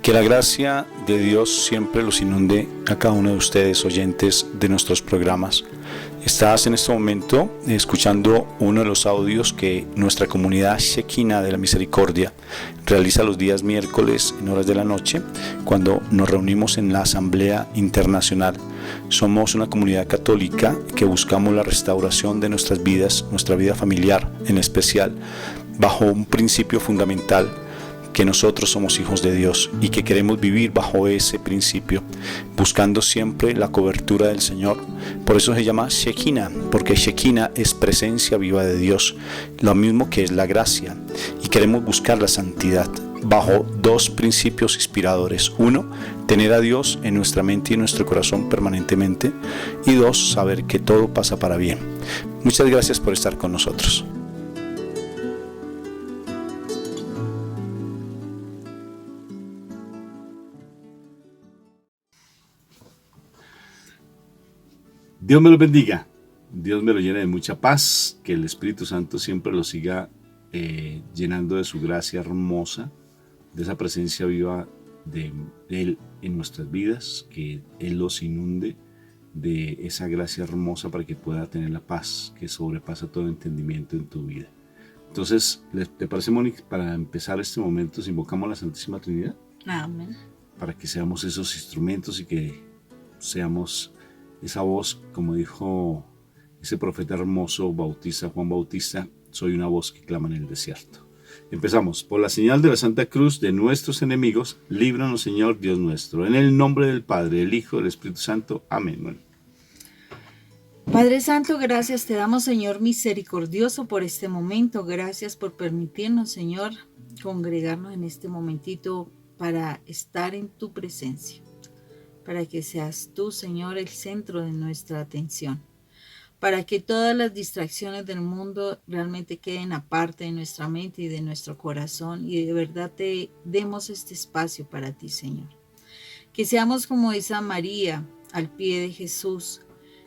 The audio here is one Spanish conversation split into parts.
Que la gracia de Dios siempre los inunde a cada uno de ustedes, oyentes de nuestros programas. Estás en este momento escuchando uno de los audios que nuestra comunidad Shekinah de la Misericordia realiza los días miércoles en horas de la noche, cuando nos reunimos en la Asamblea Internacional. Somos una comunidad católica que buscamos la restauración de nuestras vidas, nuestra vida familiar en especial, bajo un principio fundamental: que nosotros somos hijos de Dios y que queremos vivir bajo ese principio, buscando siempre la cobertura del Señor. Por eso se llama Shekinah, porque Shekinah es presencia viva de Dios, lo mismo que es la gracia, y queremos buscar la santidad bajo dos principios inspiradores: uno, tener a Dios en nuestra mente y en nuestro corazón permanentemente, y dos, saber que todo pasa para bien. Muchas gracias por estar con nosotros. Dios me lo bendiga, Dios me lo llene de mucha paz, que el Espíritu Santo siempre lo siga llenando de su gracia hermosa, de esa presencia viva de Él en nuestras vidas, que Él los inunde de esa gracia hermosa para que pueda tener la paz que sobrepasa todo entendimiento en tu vida. Entonces, ¿te parece, Mónica, para empezar este momento, si invocamos a la Santísima Trinidad? Amén. Para que seamos esos instrumentos y que seamos esa voz, como dijo ese profeta hermoso Juan Bautista: soy una voz que clama en el desierto. Empezamos. Por la señal de la Santa Cruz de nuestros enemigos, líbranos, Señor Dios nuestro. En el nombre del Padre, del Hijo y del Espíritu Santo. Amén. Bueno. Padre Santo, gracias te damos, Señor misericordioso, por este momento. Gracias por permitirnos, Señor, congregarnos en este momentito para estar en tu presencia, para que seas tú, Señor, el centro de nuestra atención, para que todas las distracciones del mundo realmente queden aparte de nuestra mente y de nuestro corazón, y de verdad te demos este espacio para ti, Señor. Que seamos como esa María al pie de Jesús,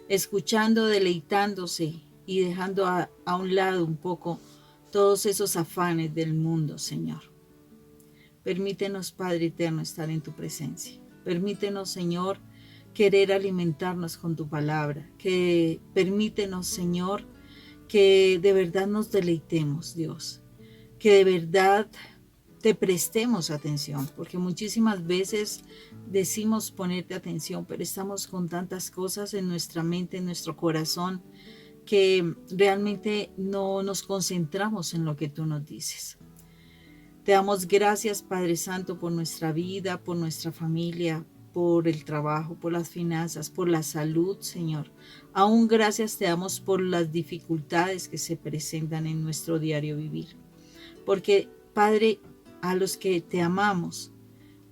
escuchando, deleitándose y dejando a un lado un poco todos esos afanes del mundo, Señor. Permítenos, Padre eterno, estar en tu presencia. Permítenos, Señor, querer alimentarnos con tu palabra. Que permítenos, Señor, que de verdad nos deleitemos, Dios. Que de verdad te prestemos atención, porque muchísimas veces decimos ponerte atención, pero estamos con tantas cosas en nuestra mente, en nuestro corazón, que realmente no nos concentramos en lo que tú nos dices. Te damos gracias, Padre Santo, por nuestra vida, por nuestra familia, por el trabajo, por las finanzas, por la salud, Señor. Aún gracias te damos por las dificultades que se presentan en nuestro diario vivir. Porque, Padre, a los que te amamos,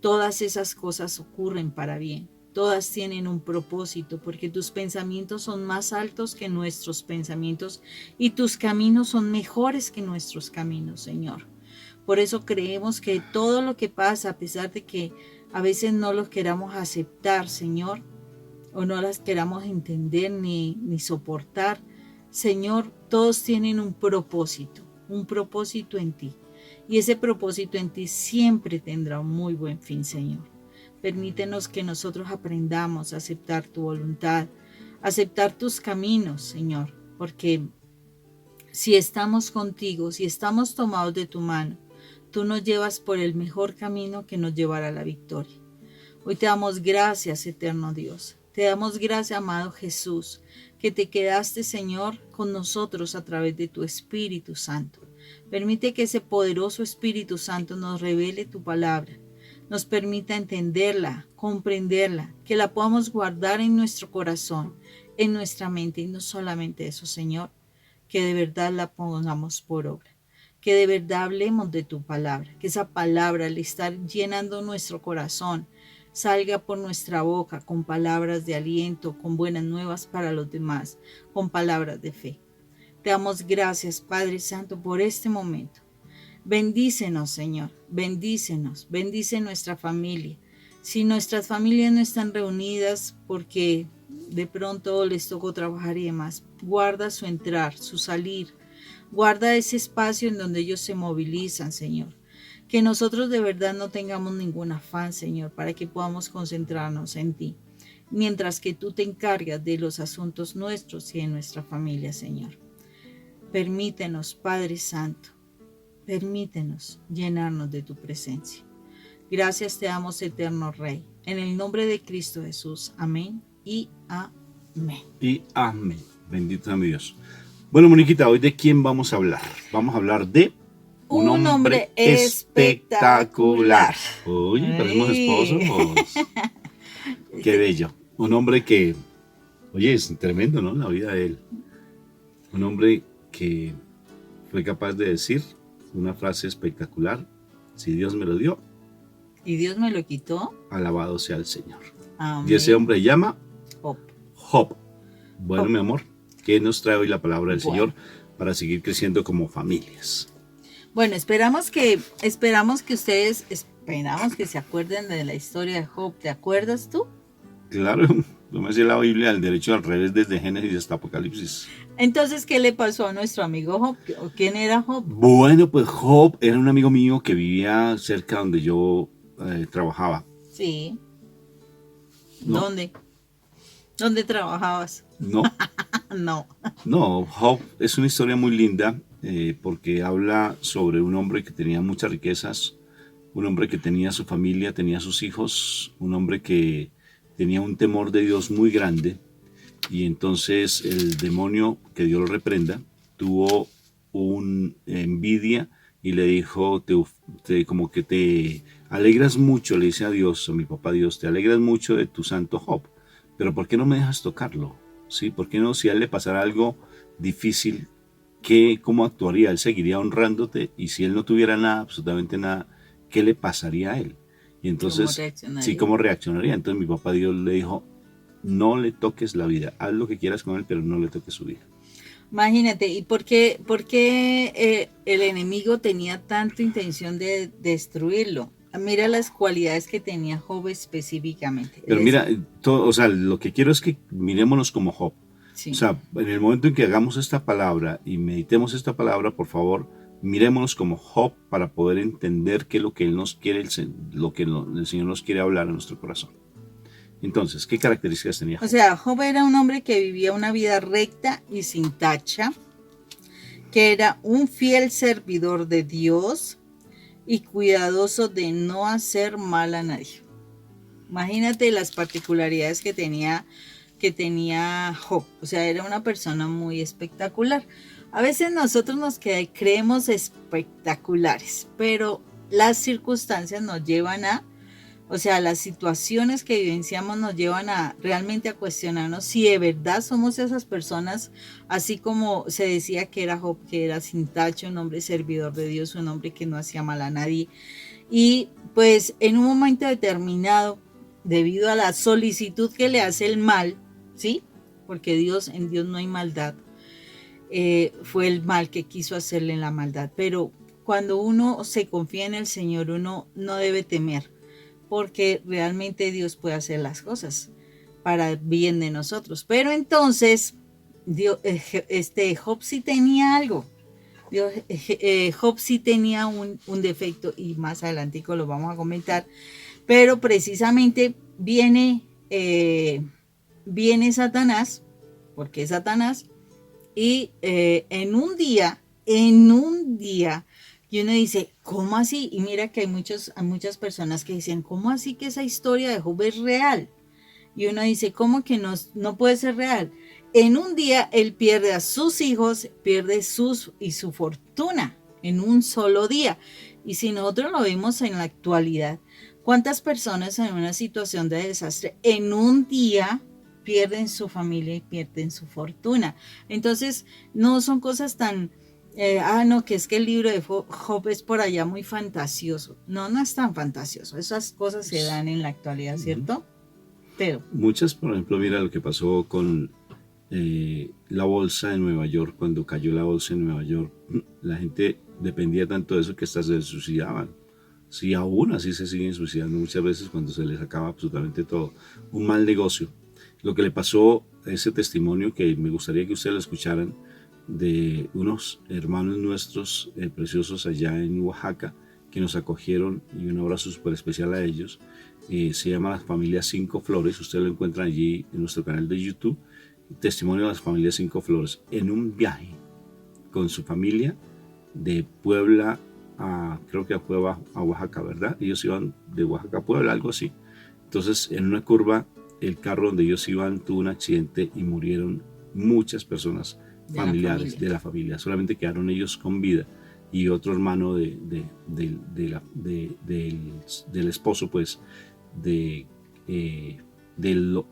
todas esas cosas ocurren para bien. Todas tienen un propósito, porque tus pensamientos son más altos que nuestros pensamientos y tus caminos son mejores que nuestros caminos, Señor. Por eso creemos que todo lo que pasa, a pesar de que a veces no los queramos aceptar, Señor, o no las queramos entender ni soportar, Señor, todos tienen un propósito en ti. Y ese propósito en ti siempre tendrá un muy buen fin, Señor. Permítenos que nosotros aprendamos a aceptar tu voluntad, aceptar tus caminos, Señor, porque si estamos contigo, si estamos tomados de tu mano, tú nos llevas por el mejor camino que nos llevará a la victoria. Hoy te damos gracias, eterno Dios. Te damos gracias, amado Jesús, que te quedaste, Señor, con nosotros a través de tu Espíritu Santo. Permite que ese poderoso Espíritu Santo nos revele tu palabra, nos permita entenderla, comprenderla, que la podamos guardar en nuestro corazón, en nuestra mente, y no solamente eso, Señor, que de verdad la pongamos por obra, que de verdad hablemos de tu palabra, que esa palabra, al estar llenando nuestro corazón, salga por nuestra boca con palabras de aliento, con buenas nuevas para los demás, con palabras de fe. Te damos gracias, Padre Santo, por este momento. Bendícenos, Señor, bendícenos, bendice nuestra familia. Si nuestras familias no están reunidas porque de pronto les tocó trabajar y demás, guarda su entrar, su salir. Guarda ese espacio en donde ellos se movilizan, Señor. Que nosotros de verdad no tengamos ningún afán, Señor, para que podamos concentrarnos en ti, mientras que tú te encargas de los asuntos nuestros y de nuestra familia, Señor. Permítenos, Padre Santo, permítenos llenarnos de tu presencia. Gracias te damos, eterno Rey. En el nombre de Cristo Jesús. Amén y amén. Y amén. Bendito sea mi Dios. Bueno, Moniquita, ¿hoy de quién vamos a hablar? Vamos a hablar de un hombre espectacular. Oye, parecemos esposos. Qué bello. Un hombre que, oye, es tremendo, ¿no? La vida de él. Un hombre que fue capaz de decir una frase espectacular: si Dios me lo dio, y Dios me lo quitó, alabado sea el Señor. Amén. Y ese hombre se llama Job. Bueno, mi amor, ¿qué nos trae hoy la palabra del Señor para seguir creciendo como familias? Bueno, esperamos que ustedes, esperamos que se acuerden de la historia de Job. ¿Te acuerdas tú? Claro, yo me sé la Biblia al derecho al revés desde Génesis hasta Apocalipsis. Entonces, ¿qué le pasó a nuestro amigo Job? ¿Quién era Job? Bueno, pues Job era un amigo mío que vivía cerca donde yo trabajaba. Sí. ¿No? ¿Dónde? ¿Dónde trabajabas? No. No, Job es una historia muy linda porque habla sobre un hombre que tenía muchas riquezas, un hombre que tenía su familia, tenía sus hijos, un hombre que tenía un temor de Dios muy grande, y entonces el demonio, que Dios lo reprenda, tuvo una envidia y le dijo, como que te alegras mucho, le dice a Dios, a mi papá Dios, te alegras mucho de tu santo Job, pero ¿por qué no me dejas tocarlo? ¿Sí? ¿Por qué no, si a él le pasara algo difícil, cómo actuaría? Él seguiría honrándote, y si él no tuviera nada, absolutamente nada, ¿qué le pasaría a él? Y entonces, ¿cómo reaccionaría? Entonces mi papá Dios le dijo, no le toques la vida, haz lo que quieras con él, pero no le toques su vida. Imagínate, ¿y por qué el enemigo tenía tanta intención de destruirlo? Mira las cualidades que tenía Job específicamente. Pero mira, lo que quiero es que mirémonos como Job. Sí. O sea, en el momento en que hagamos esta palabra y meditemos esta palabra, por favor, mirémonos como Job para poder entender qué es lo que él nos quiere, lo que el Señor nos quiere hablar a nuestro corazón. Entonces, ¿qué características tenía Job? O sea, Job era un hombre que vivía una vida recta y sin tacha, que era un fiel servidor de Dios y cuidadoso de no hacer mal a nadie. Imagínate las particularidades que tenía Job. O sea, era una persona muy espectacular. A veces nosotros nos creemos espectaculares, pero las circunstancias nos llevan las situaciones que vivenciamos nos llevan realmente a cuestionarnos si de verdad somos esas personas, así como se decía que era Job, que era sin tacha, un hombre servidor de Dios, un hombre que no hacía mal a nadie. Y pues en un momento determinado, debido a la solicitud que le hace el mal, ¿sí? Porque en Dios no hay maldad, fue el mal que quiso hacerle la maldad. Pero cuando uno se confía en el Señor, uno no debe temer, porque realmente Dios puede hacer las cosas para el bien de nosotros. Pero entonces, Job sí tenía algo. Job sí tenía un defecto, y más adelante lo vamos a comentar. Pero precisamente viene Satanás, porque es Satanás, y en un día, y uno dice, ¿cómo así? Y mira que hay muchas personas que dicen, ¿cómo así que esa historia de Job es real? Y uno dice, ¿cómo que no puede ser real? En un día él pierde a sus hijos, pierde su fortuna en un solo día. Y si nosotros lo vemos en la actualidad, ¿cuántas personas en una situación de desastre en un día pierden su familia y pierden su fortuna? Entonces, no son cosas tan... que es que el libro de Job es por allá muy fantasioso. No es tan fantasioso. Esas cosas se dan en la actualidad, ¿cierto? Pero muchas, por ejemplo, mira lo que pasó con la bolsa de Nueva York. Cuando cayó la bolsa en Nueva York, la gente dependía tanto de eso que hasta se suicidaban. Sí, aún así se siguen suicidando muchas veces cuando se les acaba absolutamente todo. Un mal negocio. Lo que le pasó a ese testimonio, que me gustaría que ustedes lo escucharan, de unos hermanos nuestros preciosos allá en Oaxaca que nos acogieron, y un abrazo súper especial a ellos. Se llama la familia Cinco Flores, ustedes lo encuentran allí en nuestro canal de YouTube, Testimonio de las familias Cinco Flores, en un viaje con su familia de Puebla creo que a Oaxaca, ¿verdad? Ellos iban de Oaxaca a Puebla, algo así. Entonces, en una curva, el carro donde ellos iban tuvo un accidente y murieron muchas personas familiares de la familia. Solamente quedaron ellos con vida, y otro hermano del esposo, pues,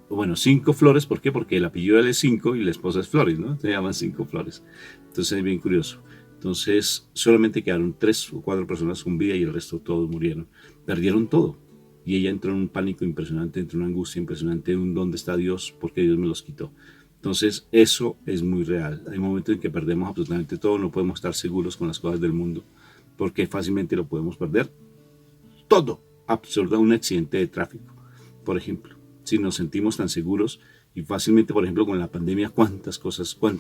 bueno, Cinco Flores. ¿Por qué? Porque el apellido de él es Cinco y la esposa es Flores, ¿no? Se llaman Cinco Flores. Entonces es bien curioso. Entonces solamente quedaron 3 o 4 personas con vida y el resto todos murieron. Perdieron todo. Y ella entró en un pánico impresionante, entró en una angustia impresionante, ¿dónde está Dios? Porque Dios me los quitó. Entonces eso es muy real. Hay momentos en que perdemos absolutamente todo, no podemos estar seguros con las cosas del mundo, porque fácilmente lo podemos perder todo. Absurdo, un accidente de tráfico, por ejemplo. Si nos sentimos tan seguros, y fácilmente, por ejemplo, con la pandemia, cuántas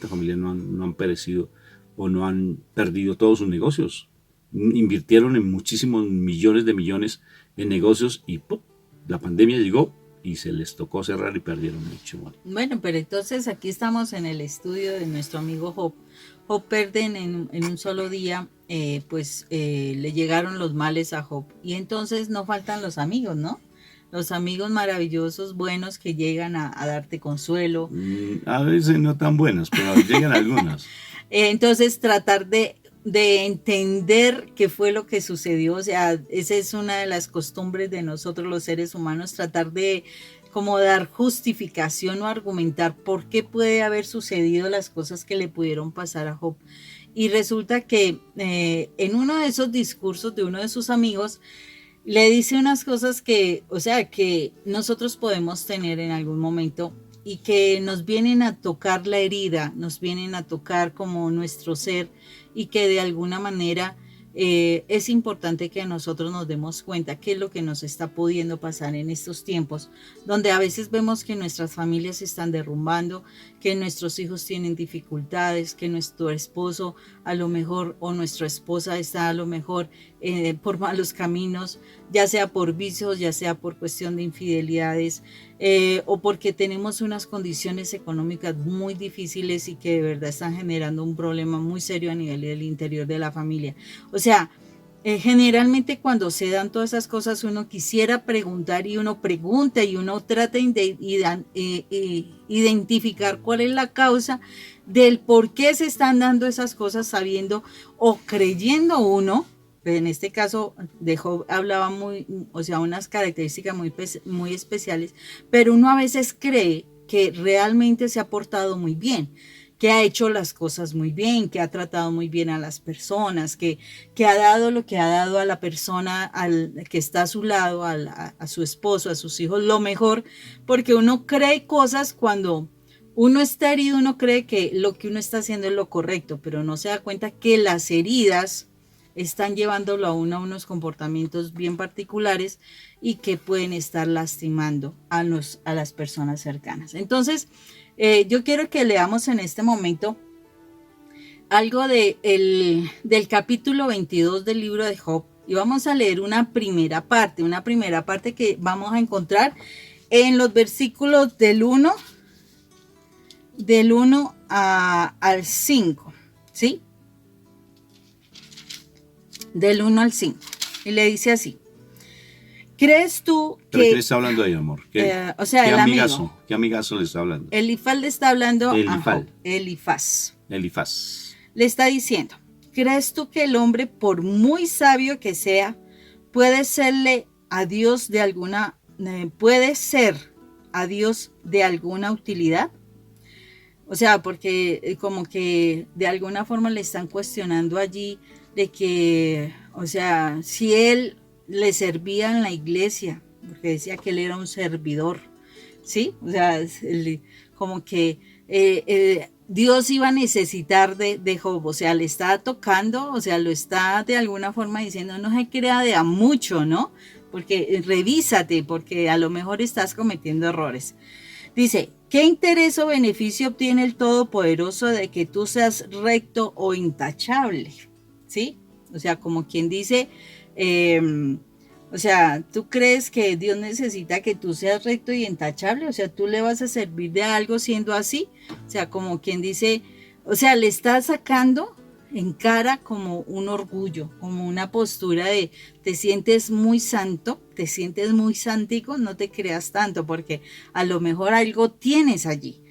familias no han perecido o no han perdido todos sus negocios. Invirtieron en muchísimos millones de millones en negocios y ¡pum!, la pandemia llegó y se les tocó cerrar y perdieron mucho. Bueno, pero entonces aquí estamos en el estudio de nuestro amigo Job. Job perden en un solo día, le llegaron los males a Job. Y entonces no faltan los amigos, ¿no? Los amigos maravillosos, buenos, que llegan a darte consuelo. A veces no tan buenos, pero llegan algunos. Entonces tratar de entender qué fue lo que sucedió. O sea, esa es una de las costumbres de nosotros los seres humanos, tratar de como dar justificación o argumentar por qué puede haber sucedido las cosas que le pudieron pasar a Job. Y resulta que en uno de esos discursos de uno de sus amigos, le dice unas cosas que nosotros podemos tener en algún momento y que nos vienen a tocar la herida, nos vienen a tocar como nuestro ser, y que de alguna manera es importante que nosotros nos demos cuenta qué es lo que nos está pudiendo pasar en estos tiempos, donde a veces vemos que nuestras familias se están derrumbando, que nuestros hijos tienen dificultades, que nuestro esposo a lo mejor o nuestra esposa está a lo mejor por malos caminos, ya sea por vicios, ya sea por cuestión de infidelidades, o porque tenemos unas condiciones económicas muy difíciles y que de verdad están generando un problema muy serio a nivel del interior de la familia. O sea, generalmente cuando se dan todas esas cosas uno quisiera preguntar, y uno pregunta y uno trata de identificar cuál es la causa del por qué se están dando esas cosas, sabiendo o creyendo uno. En este caso de Job hablaba unas características muy especiales, pero uno a veces cree que realmente se ha portado muy bien, que ha hecho las cosas muy bien, que ha tratado muy bien a las personas, que ha dado lo que ha dado a la persona que está a su lado, a su esposo, a sus hijos, lo mejor, porque uno cree cosas cuando uno está herido, uno cree que lo que uno está haciendo es lo correcto, pero no se da cuenta que las heridas están llevándolo a unos comportamientos bien particulares y que pueden estar lastimando a las personas cercanas. Entonces, yo quiero que leamos en este momento algo del capítulo 22 del libro de Job, y vamos a leer una primera parte que vamos a encontrar en los versículos del 1 al 5, ¿sí? Del 1 al 5. Y le dice así: ¿crees tú que... ¿Pero qué le está hablando ahí, amor? ¿Qué amigazo? ¿Qué amigazo le está hablando? Elifaz le está hablando Elifaz. a Elifaz. Le está diciendo: ¿crees tú que el hombre, por muy sabio que sea, puede ser a Dios de alguna utilidad? O sea, porque como que de alguna forma le están cuestionando allí de que, o sea, si él le servía en la iglesia, porque decía que él era un servidor, ¿sí? O sea, como que Dios iba a necesitar de Job, o sea, le está tocando, o sea, lo está de alguna forma diciendo, no se crea de a mucho, ¿no? Porque revísate, porque a lo mejor estás cometiendo errores. Dice: ¿Qué interés o beneficio obtiene el Todopoderoso de que tú seas recto o intachable? ¿Sí? O sea, como quien dice, o sea, ¿tú crees que Dios necesita que tú seas recto y intachable? O sea, ¿tú le vas a servir de algo siendo así? O sea, como quien dice, o sea, le estás sacando en cara como un orgullo, como una postura de te sientes muy santo, te sientes muy santico, no te creas tanto porque a lo mejor algo tienes allí.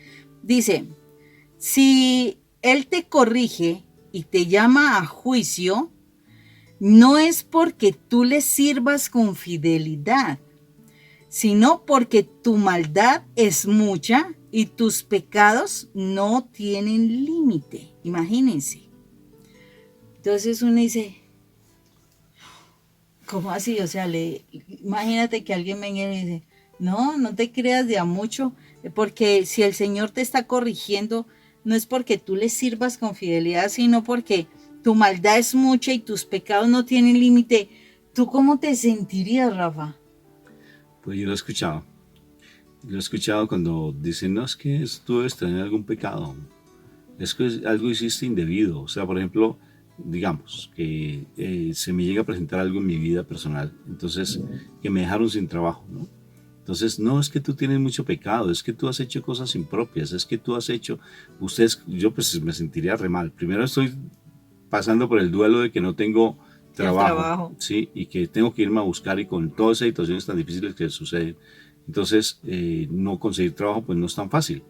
Dice, si Él te corrige y te llama a juicio, no es porque tú le sirvas con fidelidad, sino porque tu maldad es mucha y tus pecados no tienen límite. Imagínense. Entonces uno dice, ¿cómo así? O sea, imagínate que alguien venga y le dice, no te creas de a mucho, porque si el Señor te está corrigiendo, no es porque tú le sirvas con fidelidad, sino porque tu maldad es mucha y tus pecados no tienen límite. ¿Tú cómo te sentirías, Rafa? Pues yo lo he escuchado. Lo he escuchado cuando dicen, no, es que tú debes tener algún pecado. Es que algo hiciste indebido. O sea, por ejemplo, digamos que se me llega a presentar algo en mi vida personal, entonces que me dejaron sin trabajo, ¿no? Entonces, no, es que tú tienes mucho pecado, es que tú has hecho cosas impropias, es que tú has hecho, yo pues me sentiría re mal. Primero estoy pasando por el duelo de que no tengo trabajo, ¿sí? Y que tengo que irme a buscar y con todas esas situaciones tan difíciles que suceden. Entonces, no conseguir trabajo pues no es tan fácil.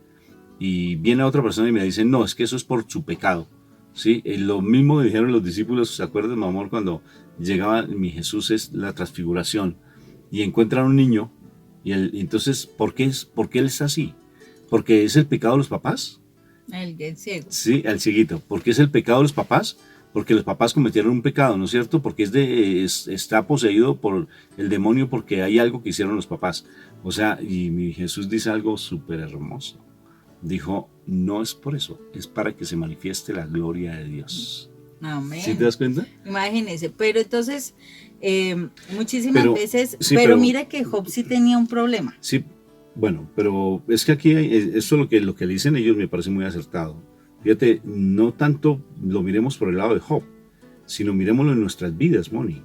Y viene otra persona y me dice, no, es que eso es por su pecado. ¿Sí? Lo mismo dijeron los discípulos, ¿se acuerdan, mi amor? Cuando llegaba mi Jesús es la transfiguración y encuentran a un niño y entonces, ¿por qué él es así? ¿Porque es el pecado de los papás? El ciego. Sí, el cieguito. ¿Por qué es el pecado de los papás? Porque los papás cometieron un pecado, ¿no es cierto? Porque está poseído por el demonio porque hay algo que hicieron los papás. O sea, y mi Jesús dice algo súper hermoso. Dijo, no es por eso, es para que se manifieste la gloria de Dios. Amén. ¿Sí te das cuenta? Imagínese, pero entonces, muchísimas veces, sí, pero mira que Job sí tenía un problema. Sí, bueno, pero es que aquí, eso lo que dicen ellos me parece muy acertado. Fíjate, no tanto lo miremos por el lado de Job, sino miremoslo en nuestras vidas, Moni.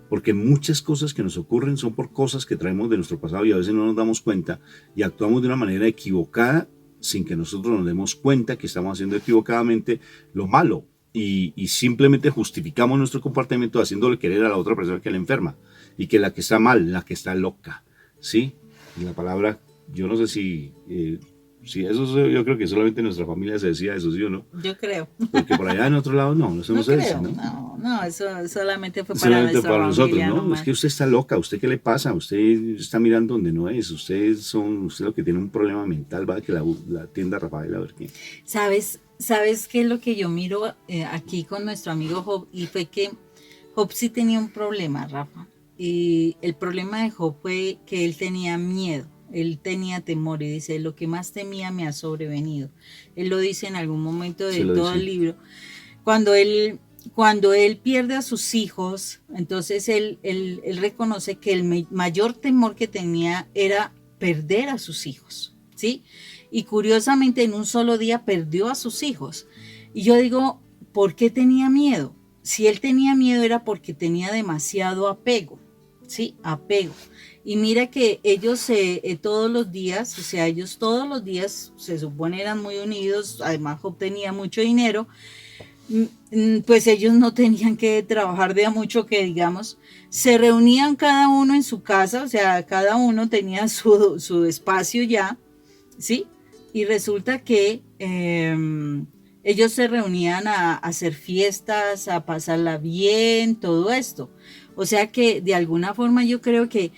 Porque muchas cosas que nos ocurren son por cosas que traemos de nuestro pasado y a veces no nos damos cuenta y actuamos de una manera equivocada sin que nosotros nos demos cuenta que estamos haciendo equivocadamente lo malo y simplemente justificamos nuestro comportamiento haciéndole querer a la otra persona que la enferma y que la que está mal, la que está loca, ¿sí? Y la palabra, yo no sé si eso yo creo que solamente en nuestra familia se decía eso, ¿sí o no? Yo creo. Porque por allá en otro lado no se dice, ¿no? No, eso solamente fue solamente para nosotros, ¿no? Nomás. Es que usted está loca, ¿usted qué le pasa? Usted está mirando donde no es, usted lo que tiene un problema mental, va a que la atienda Rafael a ver qué. ¿Sabes qué es lo que yo miro aquí con nuestro amigo Job? Y fue que Job sí tenía un problema, Rafa. Y el problema de Job fue que él tenía miedo. Él tenía temor y dice, lo que más temía me ha sobrevenido. Él lo dice en algún momento de todo el libro. Cuando él pierde a sus hijos, entonces él reconoce que el mayor temor que tenía era perder a sus hijos, ¿sí? Y curiosamente en un solo día perdió a sus hijos. Y yo digo, ¿por qué tenía miedo? Si él tenía miedo era porque tenía demasiado apego, ¿sí? Apego. Y mira que ellos todos los días se supone eran muy unidos, además Job tenía mucho dinero, pues ellos no tenían que trabajar de a mucho que digamos, se reunían cada uno en su casa, o sea, cada uno tenía su espacio ya, ¿sí? Y resulta que ellos se reunían a hacer fiestas, a pasarla bien, todo esto. O sea que de alguna forma yo creo que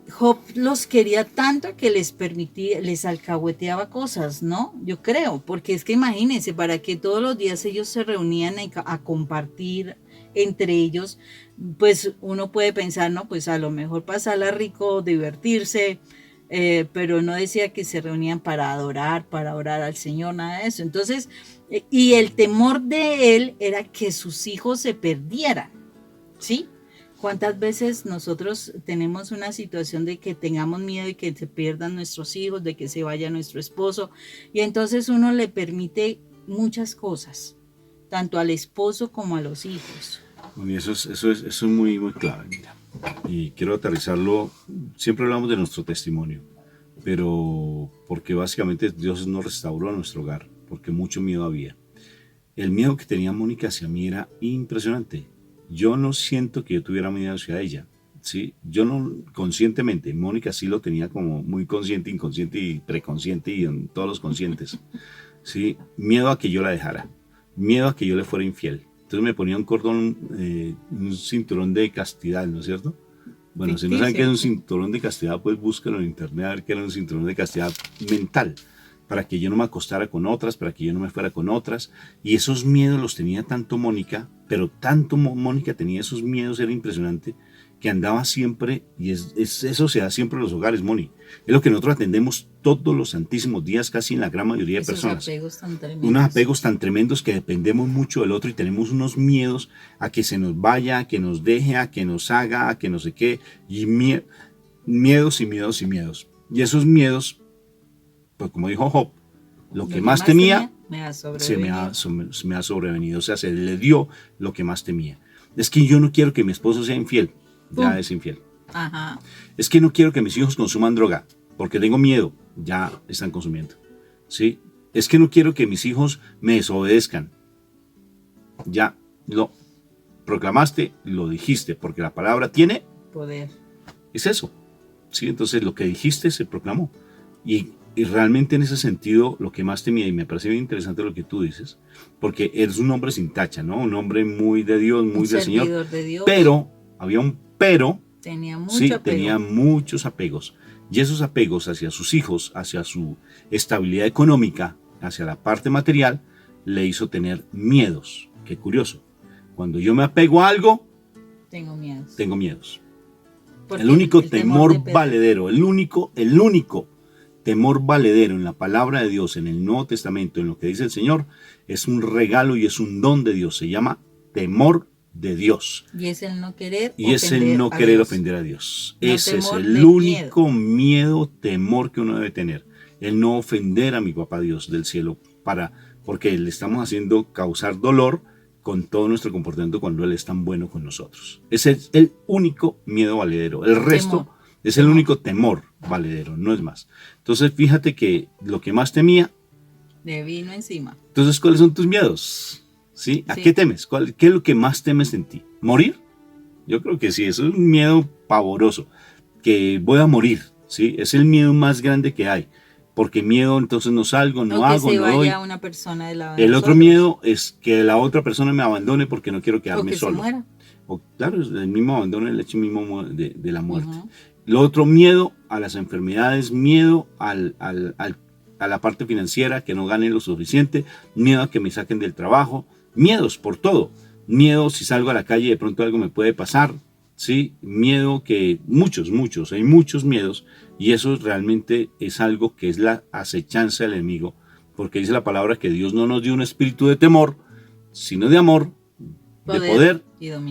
Job los quería tanto que les alcahueteaba cosas, ¿no? Yo creo, porque es que imagínense, para que todos los días ellos se reunían a compartir entre ellos, pues uno puede pensar, no, pues a lo mejor pasarla rico, divertirse, pero no decía que se reunían para orar al Señor, nada de eso. Entonces, y el temor de él era que sus hijos se perdieran, ¿sí? ¿Cuántas veces nosotros tenemos una situación de que tengamos miedo y que se pierdan nuestros hijos, de que se vaya nuestro esposo? Y entonces uno le permite muchas cosas, tanto al esposo como a los hijos. Bueno, y eso es muy, muy clave, mira. Y quiero aterrizarlo, siempre hablamos de nuestro testimonio, pero porque básicamente Dios nos restauró a nuestro hogar, porque mucho miedo había. El miedo que tenía Mónica hacia mí era impresionante. Yo no siento que yo tuviera miedo hacia ella, ¿sí? Yo no, conscientemente, Mónica sí lo tenía como muy consciente, inconsciente y preconsciente y en todos los conscientes, ¿sí? Miedo a que yo la dejara, miedo a que yo le fuera infiel. Entonces me ponía un cordón, un cinturón de castidad, ¿no es cierto? Bueno, Ficticio. si no saben qué es un cinturón de castidad, pues búsquenlo en internet a ver qué era un cinturón de castidad mental, para que yo no me acostara con otras, para que yo no me fuera con otras. Y esos miedos los tenía tanto Mónica, pero tanto Mónica tenía esos miedos, era impresionante, que andaba siempre, y eso se da siempre en los hogares, Moni. Es lo que nosotros atendemos todos los santísimos días, casi en la gran mayoría de personas. Apegos tan tremendos. Unos apegos tan tremendos que dependemos mucho del otro y tenemos unos miedos a que se nos vaya, a que nos deje, a que nos haga, a que no sé qué, y miedos y miedos y miedos. Y esos miedos, pues como dijo Job, lo que más temía se me ha sobrevenido, o sea, se le dio lo que más temía. Es que yo no quiero que mi esposo sea infiel, ya es infiel. Ajá. Es que no quiero que mis hijos consuman droga, porque tengo miedo, ya están consumiendo. ¿Sí? Es que no quiero que mis hijos me desobedezcan. Ya lo proclamaste, lo dijiste, porque la palabra tiene poder. Es eso. ¿Sí? Entonces lo que dijiste se proclamó. Y realmente en ese sentido lo que más temía, y me parece bien interesante lo que tú dices, porque eres un hombre sin tacha, ¿no? Un hombre muy de Dios, muy del Señor. De Dios. Pero, había un pero. Tenía mucho sí, apego. Tenía muchos apegos. Y esos apegos hacia sus hijos, hacia su estabilidad económica, hacia la parte material, le hizo tener miedos. Qué curioso. Cuando yo me apego a algo, tengo miedos. El único temor valedero, el único temor valedero en la palabra de Dios, en el Nuevo Testamento, en lo que dice el Señor, es un regalo y es un don de Dios. Se llama temor de Dios. Y es el no querer ofender a Dios. No, ese es el único miedo, temor que uno debe tener. El no ofender a mi papá Dios del cielo, porque le estamos haciendo causar dolor con todo nuestro comportamiento cuando Él es tan bueno con nosotros. Ese es el único miedo valedero. El resto es el único temor valedero, no es más. Entonces, fíjate que lo que más temía le vino encima. Entonces, ¿cuáles son tus miedos? ¿Sí? ¿A qué temes? ¿Qué es lo que más temes en ti? ¿Morir? Yo creo que sí, eso es un miedo pavoroso, que voy a morir, ¿sí? Es el miedo más grande que hay, porque miedo entonces no salgo, no hago, no doy. Una persona de la el otro miedo es que la otra persona me abandone porque no quiero quedarme solo. Se muera. Claro, es el mismo abandono, el hecho mismo de la muerte. Lo otro, miedo a las enfermedades, miedo a la parte financiera, que no gane lo suficiente, miedo a que me saquen del trabajo, miedos por todo. Miedo si salgo a la calle de pronto algo me puede pasar, ¿sí? Miedo que hay muchos miedos, y eso realmente es algo que es la acechanza del enemigo, porque dice la palabra que Dios no nos dio un espíritu de temor, sino de amor, de poder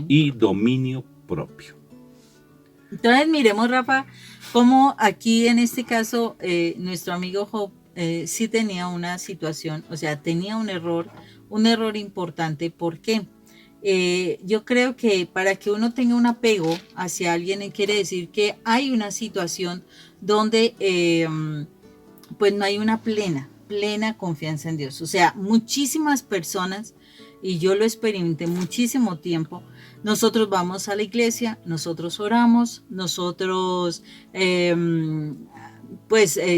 y dominio propio. Entonces miremos, Rafa, cómo aquí en este caso nuestro amigo Job sí tenía una situación, o sea, tenía un error importante. ¿Por qué? Yo creo que para que uno tenga un apego hacia alguien quiere decir que hay una situación donde pues no hay una plena confianza en Dios. O sea, muchísimas personas, y yo lo experimenté muchísimo tiempo, nosotros vamos a la iglesia, nosotros oramos, nosotros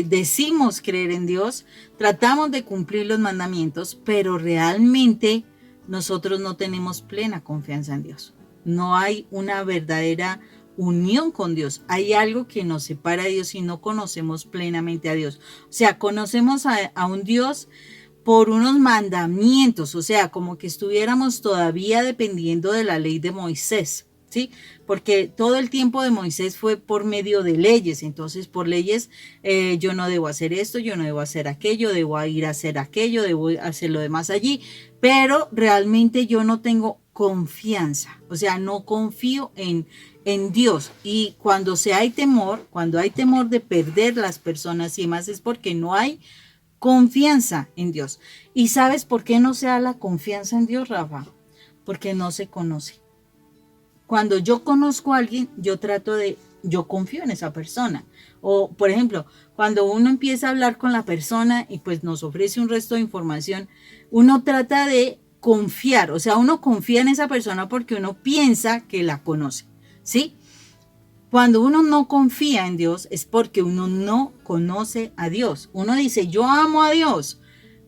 decimos creer en Dios, tratamos de cumplir los mandamientos, pero realmente nosotros no tenemos plena confianza en Dios. No hay una verdadera unión con Dios. Hay algo que nos separa de Dios y no conocemos plenamente a Dios. O sea, conocemos a un Dios por unos mandamientos, o sea, como que estuviéramos todavía dependiendo de la ley de Moisés, ¿sí? Porque todo el tiempo de Moisés fue por medio de leyes. Entonces, por leyes, yo no debo hacer esto, yo no debo hacer aquello, debo ir a hacer aquello, debo hacer lo demás allí, pero realmente yo no tengo confianza, o sea, no confío en Dios. Y cuando hay temor de perder las personas y demás, es porque no hay confianza en Dios. ¿Y sabes por qué no se da la confianza en Dios, Rafa? Porque no se conoce. Cuando yo conozco a alguien, yo confío en esa persona. O, por ejemplo, cuando uno empieza a hablar con la persona y pues nos ofrece un resto de información, uno trata de confiar, o sea, uno confía en esa persona porque uno piensa que la conoce, ¿sí? Cuando uno no confía en Dios es porque uno no conoce a Dios. Uno dice, yo amo a Dios,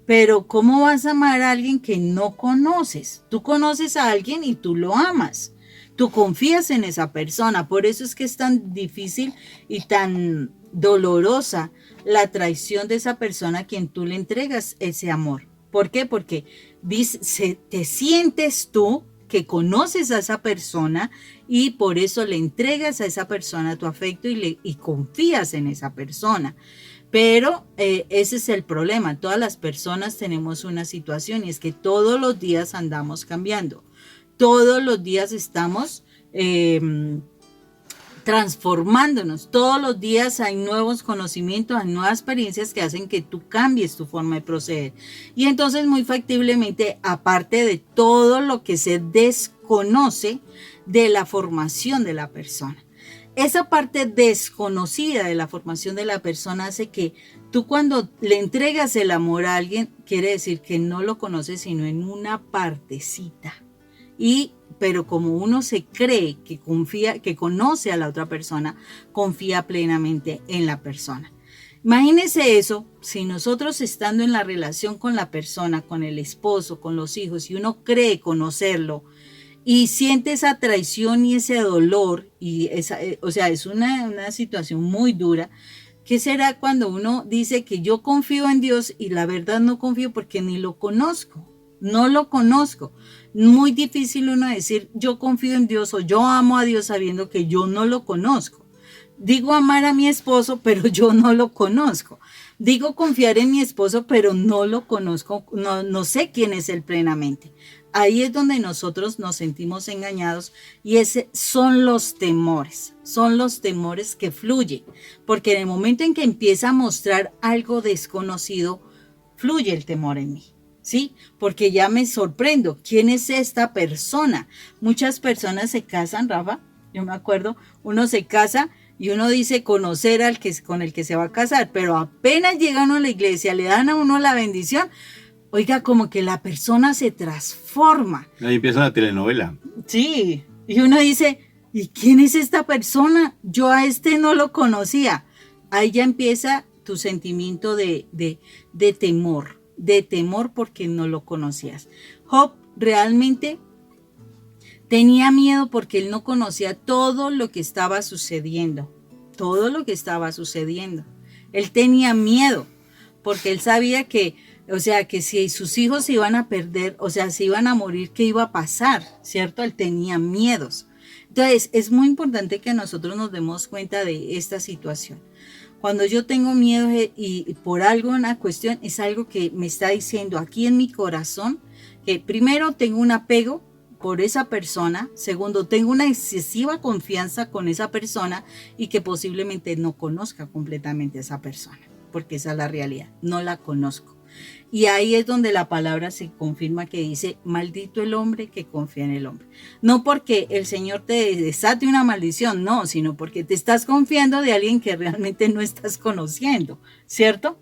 pero ¿cómo vas a amar a alguien que no conoces? Tú conoces a alguien y tú lo amas. Tú confías en esa persona. Por eso es que es tan difícil y tan dolorosa la traición de esa persona a quien tú le entregas ese amor. ¿Por qué? Porque te sientes tú que conoces a esa persona y por eso le entregas a esa persona tu afecto y confías en esa persona. Pero ese es el problema. Todas las personas tenemos una situación y es que todos los días andamos cambiando. Todos los días estamos transformándonos. Todos los días hay nuevos conocimientos, hay nuevas experiencias que hacen que tú cambies tu forma de proceder. Y entonces muy factiblemente, aparte de todo lo que se desconoce de la formación de la persona, esa parte desconocida de la formación de la persona hace que tú cuando le entregas el amor a alguien, quiere decir que no lo conoces sino en una partecita. Pero como uno se cree que confía, que conoce a la otra persona, confía plenamente en la persona. Imagínense eso, si nosotros estando en la relación con la persona, con el esposo, con los hijos, y uno cree conocerlo, y siente esa traición y ese dolor, o sea, es una situación muy dura. ¿Qué será cuando uno dice que yo confío en Dios y la verdad no confío porque ni lo conozco? No lo conozco. Muy difícil uno decir yo confío en Dios o yo amo a Dios sabiendo que yo no lo conozco. Digo amar a mi esposo, pero yo no lo conozco. Digo confiar en mi esposo, pero no lo conozco, no sé quién es él plenamente. Ahí es donde nosotros nos sentimos engañados y son los temores que fluyen. Porque en el momento en que empieza a mostrar algo desconocido, fluye el temor en mí. ¿Sí? Porque ya me sorprendo. ¿Quién es esta persona? Muchas personas se casan, Rafa. Yo me acuerdo, uno se casa y uno dice conocer con el que se va a casar, pero apenas llega uno a la iglesia, le dan a uno la bendición, oiga, como que la persona se transforma. Ahí empieza la telenovela. Sí, y uno dice, ¿y quién es esta persona? Yo a este no lo conocía. Ahí ya empieza tu sentimiento de temor porque no lo conocías. Job realmente tenía miedo porque él no conocía todo lo que estaba sucediendo. Él tenía miedo porque él sabía que si sus hijos se iban a perder, o sea, se iban a morir, ¿qué iba a pasar? ¿Cierto? Él tenía miedos. Entonces, es muy importante que nosotros nos demos cuenta de esta situación. Cuando yo tengo miedo y por una cuestión, es algo que me está diciendo aquí en mi corazón, que primero tengo un apego por esa persona, segundo tengo una excesiva confianza con esa persona y que posiblemente no conozca completamente a esa persona, porque esa es la realidad, no la conozco. Y ahí es donde la palabra se confirma que dice, maldito el hombre que confía en el hombre. No porque el Señor te desate una maldición, no, sino porque te estás confiando de alguien que realmente no estás conociendo, ¿cierto?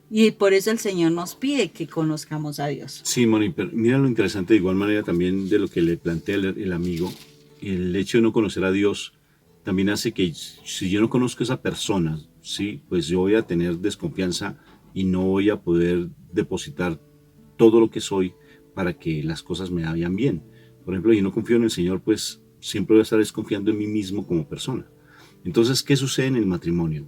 Y por eso el Señor nos pide que conozcamos a Dios. Sí, Moni, pero mira lo interesante de igual manera también de lo que le plantea el amigo. El hecho de no conocer a Dios también hace que si yo no conozco a esa persona, sí, pues yo voy a tener desconfianza y no voy a poder depositar todo lo que soy para que las cosas me vayan bien. Por ejemplo, si no confío en el Señor, pues siempre voy a estar desconfiando en mí mismo como persona. Entonces, ¿qué sucede en el matrimonio?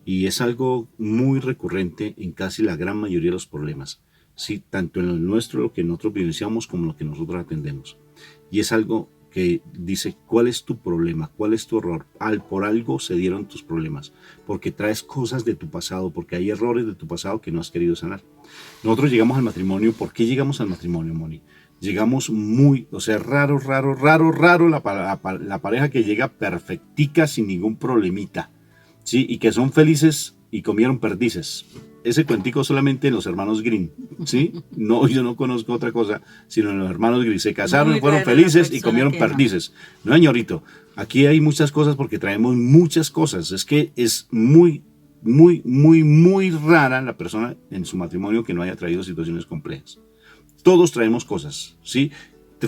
Y es algo muy recurrente en casi la gran mayoría de los problemas, ¿sí? Tanto en el nuestro, lo que nosotros vivenciamos, como lo que nosotros atendemos. Y es algo que dice, ¿cuál es tu problema? ¿Cuál es tu error? Por algo se dieron tus problemas, porque traes cosas de tu pasado, porque hay errores de tu pasado que no has querido sanar. Nosotros llegamos al matrimonio. ¿Por qué llegamos al matrimonio, Moni? llegamos muy, o sea, raro la pareja que llega perfectica sin ningún problemita, ¿sí? Y que son felices y comieron perdices. Ese cuentico solamente en los hermanos Grimm, ¿sí? No, yo no conozco otra cosa, sino en los hermanos Grimm. Se casaron, fueron felices y comieron perdices. No, señorito, aquí hay muchas cosas porque traemos muchas cosas. Es que es muy rara la persona en su matrimonio que no haya traído situaciones complejas. Todos traemos cosas, ¿sí?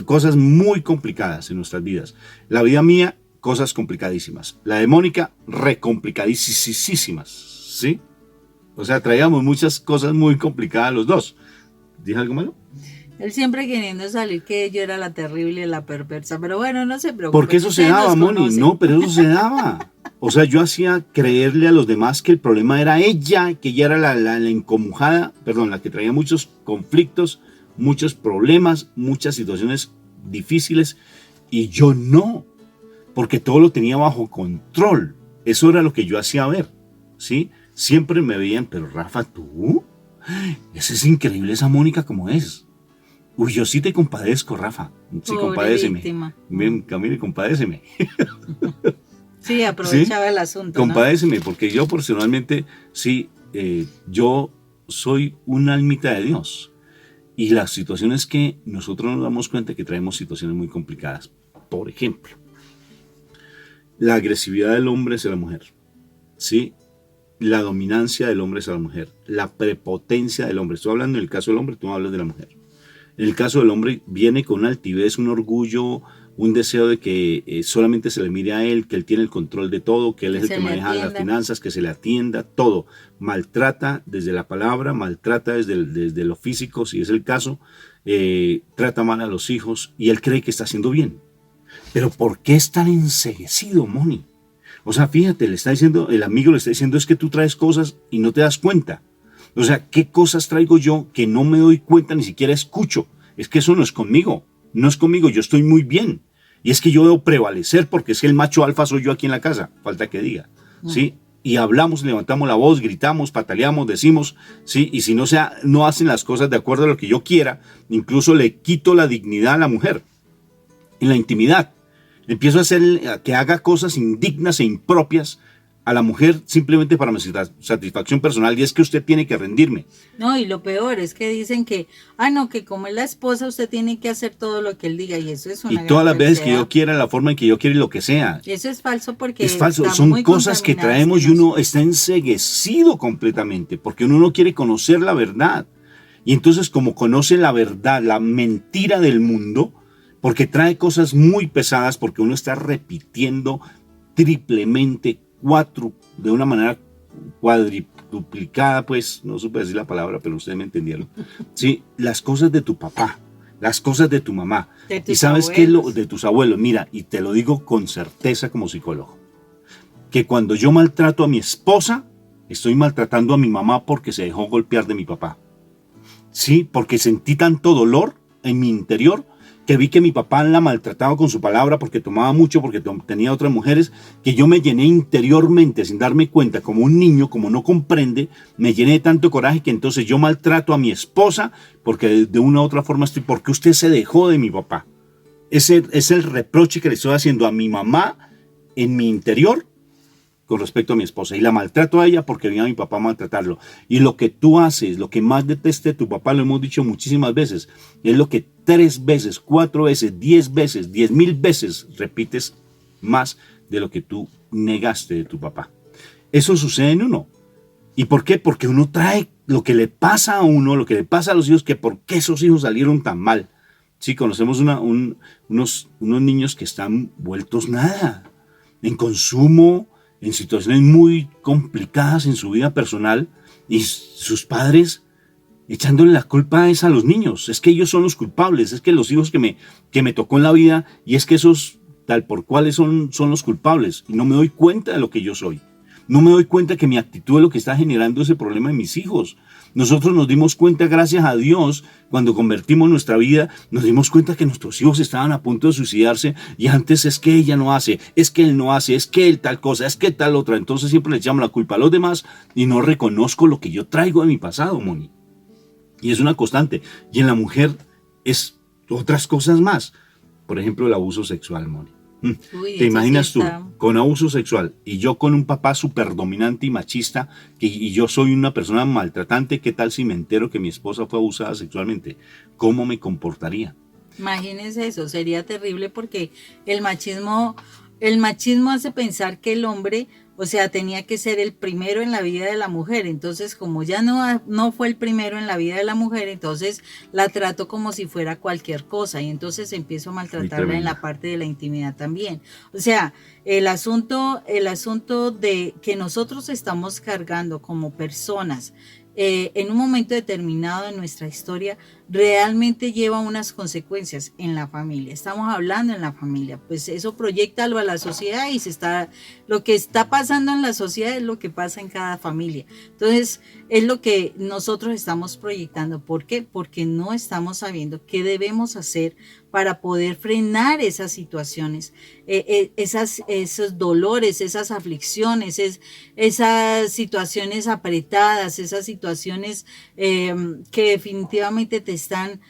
Cosas muy complicadas en nuestras vidas. La vida mía, cosas complicadísimas. La de Mónica, recomplicadísimas, ¿sí? O sea, traíamos muchas cosas muy complicadas los dos. ¿Dije algo malo? Él siempre queriendo salir que yo era la terrible, la perversa, pero bueno, no se preocupe. Porque eso se daba, Moni, no, pero eso se daba. O sea, yo hacía creerle a los demás que el problema era ella, que ella era la encomujada, perdón, la que traía muchos conflictos, muchos problemas, muchas situaciones difíciles, y yo no, porque todo lo tenía bajo control. Eso era lo que yo hacía ver, ¿sí? Siempre me veían, pero Rafa, ¿tú? Esa es increíble, esa Mónica como es. Uy, yo sí te compadezco, Rafa. Sí, compadéceme. Ven, Camila, compadéceme. Sí, aprovechaba el asunto, compadéceme, ¿no? Porque yo personalmente, sí, yo soy una almita de Dios. Y las situaciones que nosotros nos damos cuenta que traemos situaciones muy complicadas. Por ejemplo, la agresividad del hombre hacia la mujer, ¿sí? La dominancia del hombre hacia la mujer, la prepotencia del hombre. Estoy hablando en el caso del hombre, tú hablas de la mujer. En el caso del hombre viene con una altivez, un orgullo, un deseo de que solamente se le mire a él, que él tiene el control de todo, que él es el que maneja las finanzas, que se le atienda, todo. Maltrata desde la palabra, maltrata desde lo físico, si es el caso, trata mal a los hijos y él cree que está haciendo bien. Pero ¿por qué es tan enceguecido, Moni? O sea, fíjate, le está diciendo, el amigo le está diciendo, es que tú traes cosas y no te das cuenta. O sea, ¿qué cosas traigo yo que no me doy cuenta, ni siquiera escucho? Es que eso no es conmigo, yo estoy muy bien. Y es que yo debo prevalecer porque es que el macho alfa soy yo aquí en la casa, falta que diga, ¿sí? Y hablamos, levantamos la voz, gritamos, pataleamos, decimos, ¿sí? Y si no hacen las cosas de acuerdo a lo que yo quiera, incluso le quito la dignidad a la mujer en la intimidad. Empiezo a hacer que haga cosas indignas e impropias a la mujer simplemente para mi satisfacción personal, y es que usted tiene que rendirme. No, y lo peor es que dicen que, no, que como es la esposa usted tiene que hacer todo lo que él diga, y eso es una y todas las veces que yo quiera, la forma en que yo quiera y lo que sea. Eso es falso porque es falso, son cosas que traemos y uno está enceguecido completamente, porque uno no quiere conocer la verdad. Y entonces como conoce la verdad, la mentira del mundo, porque trae cosas muy pesadas, porque uno está repitiendo triplemente, de una manera cuadruplicada, pues, no supe decir la palabra, pero ustedes me entendieron. Sí, las cosas de tu papá, las cosas de tu mamá. Y sabes qué es lo de tus abuelos. Mira, y te lo digo con certeza como psicólogo, que cuando yo maltrato a mi esposa, estoy maltratando a mi mamá porque se dejó golpear de mi papá. Sí, porque sentí tanto dolor en mi interior que vi que mi papá la maltrataba con su palabra porque tomaba mucho, porque tenía otras mujeres, que yo me llené interiormente sin darme cuenta, como un niño, como no comprende, me llené de tanto coraje que entonces yo maltrato a mi esposa porque de una u otra forma porque usted se dejó de mi papá. Ese es el reproche que le estoy haciendo a mi mamá en mi interior con respecto a mi esposa, y la maltrato a ella porque vi a mi papá maltratarlo. Y lo que tú haces, lo que más deteste de tu papá, lo hemos dicho muchísimas veces, es lo que 3 veces, 4 veces, 10 veces, 10,000 veces repites más de lo que tú negaste de tu papá. Eso sucede en uno. ¿Y por qué? Porque uno trae lo que le pasa a uno, lo que le pasa a los hijos, que por qué esos hijos salieron tan mal. Sí, conocemos unos niños que están vueltos nada, en consumo, en situaciones muy complicadas en su vida personal, y sus padres echándole la culpa a los niños. Es que ellos son los culpables, es que los hijos que me tocó en la vida, y es que esos tal por cuales son los culpables, y no me doy cuenta de lo que yo soy. No me doy cuenta que mi actitud es lo que está generando ese problema en mis hijos. Nosotros nos dimos cuenta, gracias a Dios, cuando convertimos nuestra vida, nos dimos cuenta que nuestros hijos estaban a punto de suicidarse, y antes es que ella no hace, es que él no hace, es que él tal cosa, es que tal otra. Entonces siempre le echamos la culpa a los demás y no reconozco lo que yo traigo de mi pasado, Moni. Y es una constante. Y en la mujer es otras cosas más. Por ejemplo, el abuso sexual, Moni. Uy, ¿Te eso imaginas sí tú está- con abuso sexual y yo con un papá súper dominante y machista y yo soy una persona maltratante? ¿Qué tal si me entero que mi esposa fue abusada sexualmente? ¿Cómo me comportaría? Imagínense eso, sería terrible porque el machismo, el machismo hace pensar que el hombre, o sea, tenía que ser el primero en la vida de la mujer. Entonces, como ya no fue el primero en la vida de la mujer, entonces la trato como si fuera cualquier cosa y entonces empiezo a Muy maltratarla en la tremendo. parte de la intimidad también. O sea, el asunto de que nosotros estamos cargando como personas en un momento determinado de nuestra historia realmente lleva unas consecuencias en la familia. Estamos hablando en la familia, pues eso proyecta algo a la sociedad y lo que está pasando en la sociedad es lo que pasa en cada familia. Entonces, es lo que nosotros estamos proyectando. ¿Por qué? Porque no estamos sabiendo qué debemos hacer para poder frenar esas situaciones, esos dolores, esas aflicciones, esas situaciones apretadas, esas situaciones que definitivamente te están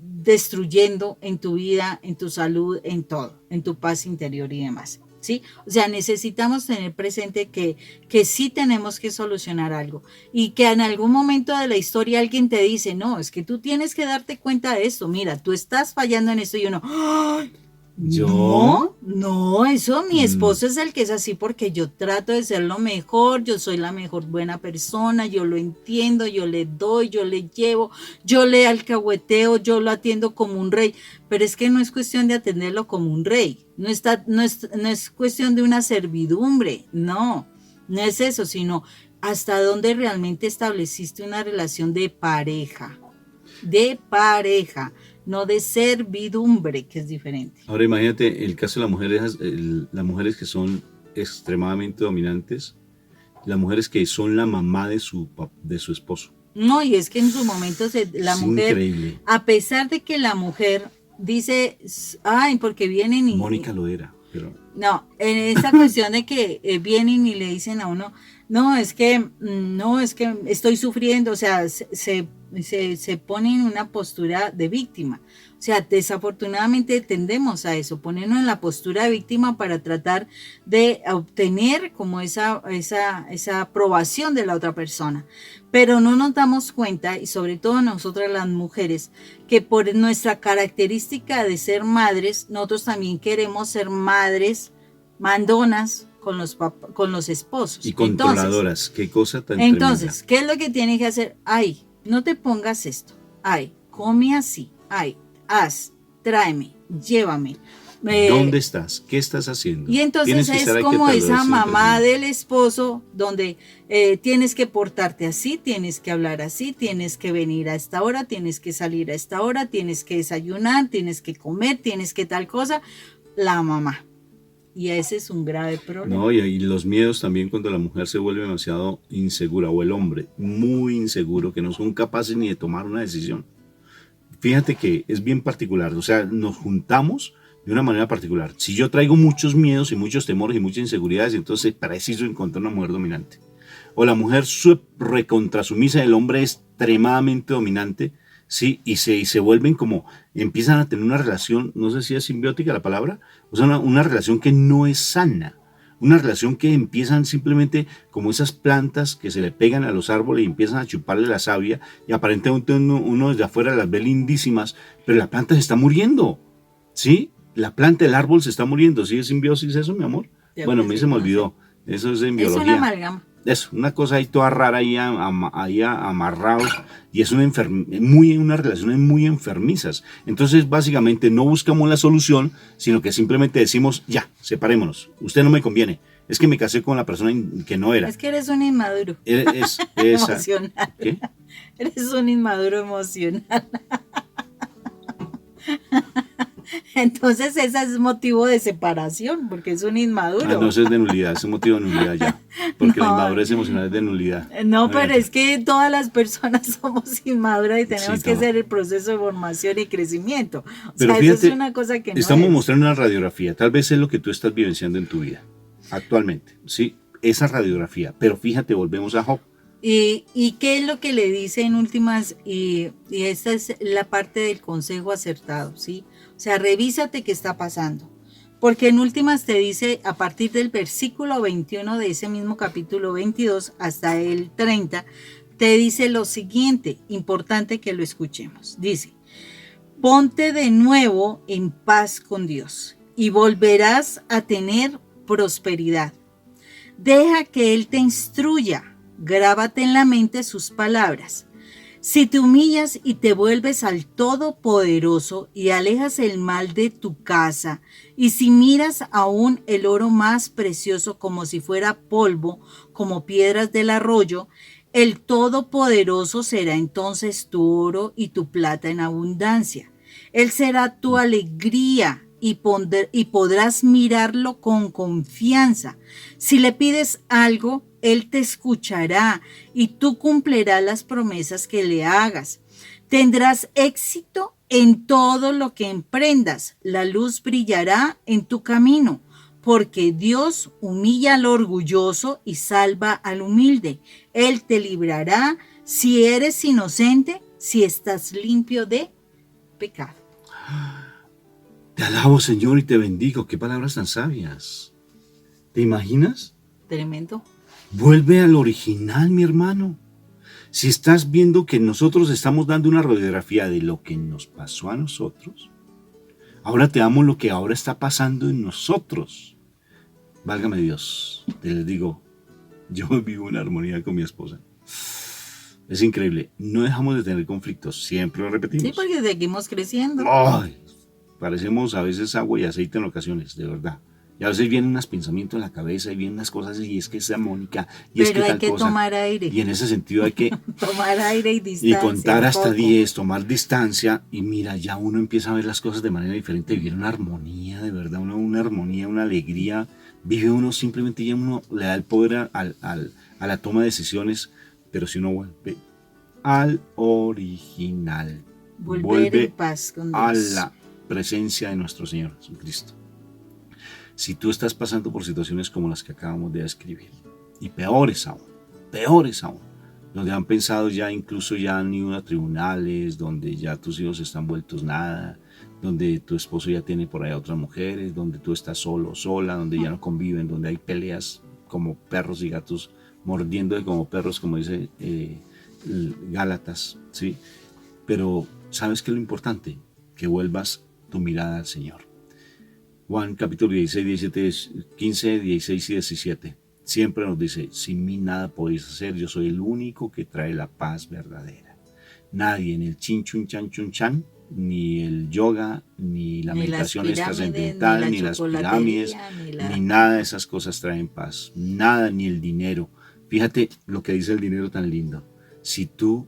destruyendo en tu vida, en tu salud, en todo, en tu paz interior y demás. ¿Sí? O sea, necesitamos tener presente que sí tenemos que solucionar algo y que en algún momento de la historia alguien te dice, no, es que tú tienes que darte cuenta de esto, mira, tú estás fallando en esto y uno, ¡ay! ¿Yo? No, eso mi Mm, esposo es el que es así porque yo trato de ser lo mejor, yo soy la mejor buena persona, yo lo entiendo, yo le doy, yo le llevo, yo le alcahueteo, yo lo atiendo como un rey, pero es que no es cuestión de atenderlo como un rey, no es cuestión de una servidumbre, no es eso, sino hasta dónde realmente estableciste una relación de pareja, no de servidumbre, que es diferente. Ahora imagínate el caso de las mujeres que son extremadamente dominantes, las mujeres que son la mamá de su esposo. No, y es que en su momento la Es mujer, increíble. a pesar de que la mujer dice, ay, porque vienen Mónica lo era, pero no, en esa cuestión de que vienen y le dicen a uno, no, es que estoy sufriendo, o sea, se pone en una postura de víctima. O sea, desafortunadamente tendemos a eso, ponernos en la postura de víctima para tratar de obtener como esa aprobación de la otra persona. Pero no nos damos cuenta, y sobre todo nosotras las mujeres, que por nuestra característica de ser madres, nosotros también queremos ser madres mandonas con los esposos. y controladoras. Qué cosa tan Entonces, tremenda. ¿qué es lo que tienes que hacer? Ay, no te pongas esto. Ay, come así. Ay, haz, tráeme, llévame. ¿Dónde estás? ¿Qué estás haciendo? Y entonces Tienes que es estar aquí, como te lo esa decía mamá presente. del esposo donde tienes que portarte así, tienes que hablar así, tienes que venir a esta hora, tienes que salir a esta hora, tienes que desayunar, tienes que comer, tienes que tal cosa. La mamá. Y ese es un grave problema. No, y los miedos también cuando la mujer se vuelve demasiado insegura o el hombre muy inseguro que no son capaces ni de tomar una decisión. Fíjate que es bien particular, o sea, nos juntamos de una manera particular. Si yo traigo muchos miedos y muchos temores y muchas inseguridades, entonces preciso encontrar una mujer dominante. O la mujer recontrasumisa, el hombre es extremadamente dominante, sí, y se vuelven como, empiezan a tener una relación, no sé si es simbiótica la palabra, o sea, una relación que no es sana. Una relación que empiezan simplemente como esas plantas que se le pegan a los árboles y empiezan a chuparle la savia y aparentemente uno desde afuera las ve lindísimas, pero la planta se está muriendo, ¿sí? La planta, el árbol se está muriendo. ¿Sí es simbiosis eso, mi amor? Bueno, a mí se me olvidó. Eso es en Es una biología. amalgama. Es una cosa ahí toda rara ahí, ahí amarrados y es una relaciones muy enfermizas. Entonces básicamente no buscamos la solución, sino que simplemente decimos ya, separémonos, usted no me conviene, es que me casé con la persona que no era. Es que eres un inmaduro Es esa. emocional. ¿Qué? Eres un inmaduro emocional. Entonces ese es motivo de separación, porque es un inmaduro. Ah, no, eso es de nulidad, es un motivo de nulidad ya, porque la No. inmadurez emocional es de nulidad. No, pero Fíjate. es que todas las personas somos inmaduras y tenemos Sí, que no. hacer el proceso de formación y crecimiento. O Pero sea, fíjate, eso es una cosa que no estamos es. mostrando una radiografía, tal vez es lo que tú estás vivenciando en tu vida actualmente, sí, esa radiografía, pero fíjate, volvemos a Job. ¿Y qué es lo que le dice en últimas? Y esta es la parte del consejo acertado, ¿sí? O sea, revísate qué está pasando. Porque en últimas te dice, a partir del versículo 21 de ese mismo capítulo 22 hasta el 30, te dice lo siguiente, importante que lo escuchemos. Dice, ponte de nuevo en paz con Dios y volverás a tener prosperidad. Deja que Él te instruya, grábate en la mente sus palabras. Si te humillas y te vuelves al Todopoderoso y alejas el mal de tu casa, y si miras aún el oro más precioso como si fuera polvo, como piedras del arroyo, el Todopoderoso será entonces tu oro y tu plata en abundancia. Él será tu alegría y podrás mirarlo con confianza. Si le pides algo, Él te escuchará y tú cumplirás las promesas que le hagas. Tendrás éxito en todo lo que emprendas. La luz brillará en tu camino, porque Dios humilla al orgulloso y salva al humilde. Él te librará si eres inocente, si estás limpio de pecado. Te alabo, Señor, y te bendigo. Qué palabras tan sabias. ¿Te imaginas? Tremendo. Vuelve al original, mi hermano. Si estás viendo que nosotros estamos dando una radiografía de lo que nos pasó a nosotros, ahora te damos lo que ahora está pasando en nosotros. Válgame Dios, te les digo, yo vivo en armonía con mi esposa. Es increíble, no dejamos de tener conflictos, siempre lo repetimos. Sí, porque seguimos creciendo. Ay, parecemos a veces agua y aceite en ocasiones, de verdad. Y a veces vienen unos pensamientos en la cabeza y vienen unas cosas y es que esa Mónica y pero es que hay tal que cosa. Tomar aire. Y en ese sentido hay que tomar aire y distancia. Y contar hasta 10, tomar distancia y mira, ya uno empieza a ver las cosas de manera diferente, vivir una armonía, de verdad, una armonía, una alegría. Vive uno simplemente, ya uno le da el poder a la toma de decisiones, pero si uno vuelve al original, vuelve en paz con Dios. A la presencia de nuestro Señor Jesucristo. Si tú estás pasando por situaciones como las que acabamos de describir, y peores aún, donde han pensado ya incluso ya han ido a tribunales, donde ya tus hijos están vueltos nada, donde tu esposo ya tiene por ahí a otras mujeres, donde tú estás solo, sola, donde ya no conviven, donde hay peleas como perros y gatos, mordiendo como perros, como dice Gálatas, ¿sí? Pero ¿sabes qué es lo importante? Que vuelvas tu mirada al Señor. Juan capítulo 16, 17, 15, 16 y 17. Siempre nos dice, sin mí nada podéis hacer, yo soy el único que trae la paz verdadera. Nadie en el chin chun chan chun chan, ni el yoga, ni la meditación trascendental, ni las pirámides, ni nada de esas cosas traen paz. Nada, ni el dinero. Fíjate lo que dice el dinero tan lindo. Si tú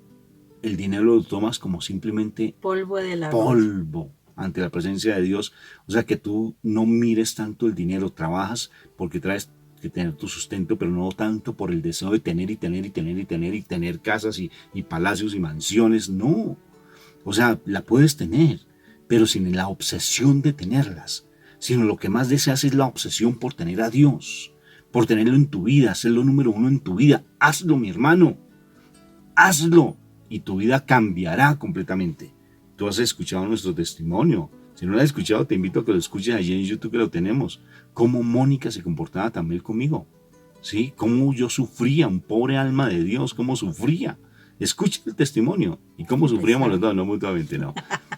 el dinero lo tomas como simplemente polvo de la polvo ante la presencia de Dios, o sea que tú no mires tanto el dinero, trabajas porque traes que tener tu sustento, pero no tanto por el deseo de tener y tener casas y palacios y mansiones, no. O sea, la puedes tener, pero sin la obsesión de tenerlas, sino lo que más deseas es la obsesión por tener a Dios, por tenerlo en tu vida, hacerlo número uno en tu vida. Hazlo, mi hermano, hazlo y tu vida cambiará completamente. Tú has escuchado nuestro testimonio. Si no lo has escuchado, te invito a que lo escuches allí en YouTube, que lo tenemos. Cómo Mónica se comportaba también conmigo. ¿Sí? Cómo yo sufría, un pobre alma de Dios, cómo sufría. Escucha el testimonio. Y cómo sufríamos los dos, no mutuamente, no.